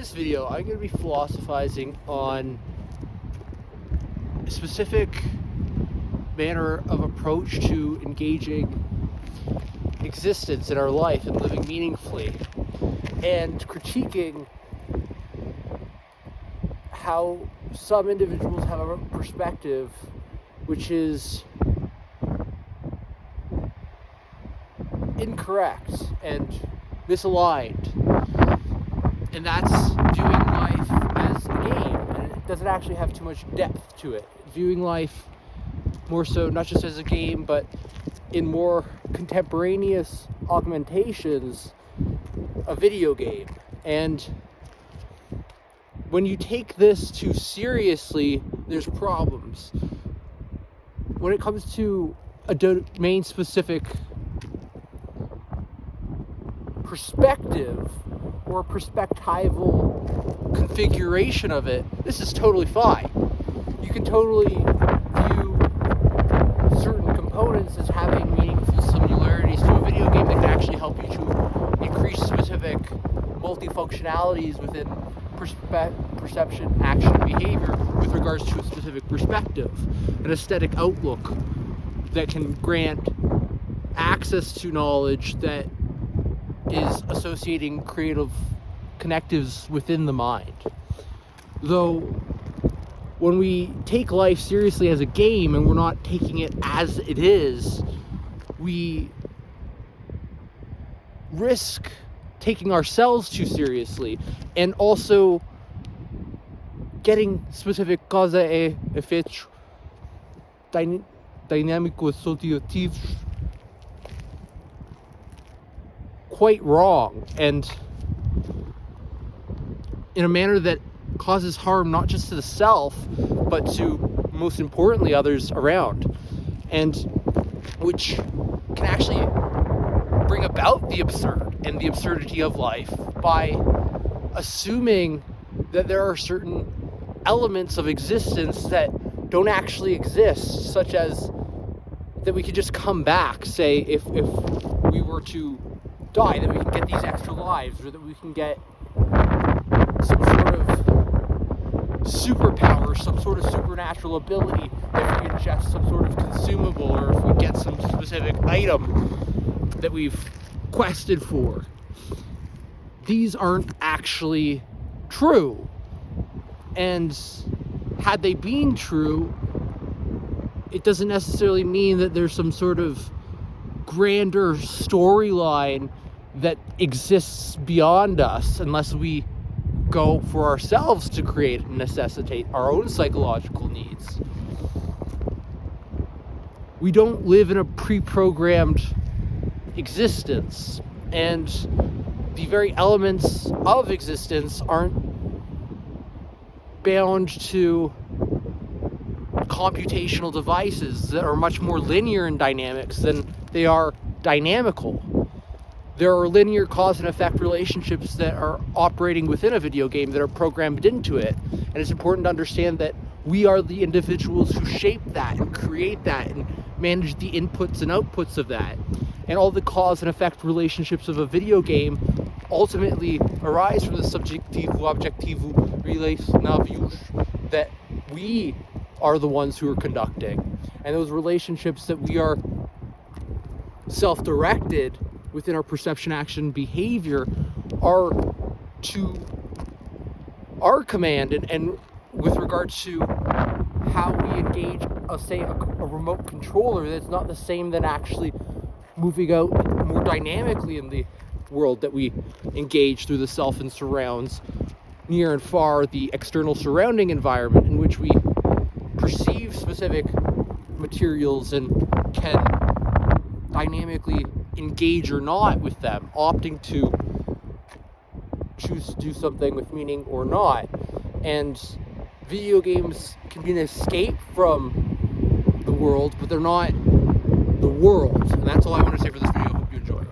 this video, I'm going to be philosophizing on a specific manner of approach to engaging existence in our life and living meaningfully, and critiquing how some individuals have a perspective which is incorrect and misaligned, and that's viewing life as a game, and it doesn't actually have too much depth to it. Viewing life more so not just as a game, but in more contemporaneous augmentations, a video game. And when you take this too seriously, there's problems. When it comes to a domain-specific perspective or perspectival configuration of it, this is totally fine. You can totally view certain components as having meaningful similarities to a video game that can actually help you to increase specific multifunctionalities within perception, action, behavior with regards to a specific perspective, an aesthetic outlook that can grant access to knowledge that is associating creative connectives within the mind. Though when we take life seriously as a game and we're not taking it as it is, we risk taking ourselves too seriously and also getting specific causa-é-efieto dinâmico-subjectivo quite wrong, and in a manner that causes harm not just to the self, but to, most importantly, others around, and which can actually bring about the absurd and the absurdity of life by assuming that there are certain elements of existence that don't actually exist, such as that we could just come back, say, if we were to die, that we can get these extra lives, or that we can get some sort of superpower, some sort of supernatural ability if we ingest some sort of consumable, or if we get some specific item that we've quested for. These aren't actually true. And had they been true, it doesn't necessarily mean that there's some sort of grander storyline that exists beyond us, unless we go for ourselves to create and necessitate our own psychological needs. We don't live in a pre-programmed existence, and the very elements of existence aren't bound to computational devices that are much more linear in dynamics than they are dynamical. There are linear cause and effect relationships that are operating within a video game that are programmed into it. And it's important to understand that we are the individuals who shape that and create that and manage the inputs and outputs of that. And all the cause and effect relationships of a video game ultimately arise from the subjectivo-objectivo relçãonavios that we are the ones who are conducting. And those relationships that we are self-directed within our perception, action, behavior are to our command, and with regards to how we engage, say, a remote controller, that's not the same than actually moving out more dynamically in the world that we engage through the self and surrounds, near and far, the external surrounding environment in which we perceive specific materials and can dynamically engage or not with them, opting to choose to do something with meaning or not. And video games can be an escape from the world, but they're not the world. And that's all I want to say for this video. Hope you enjoy.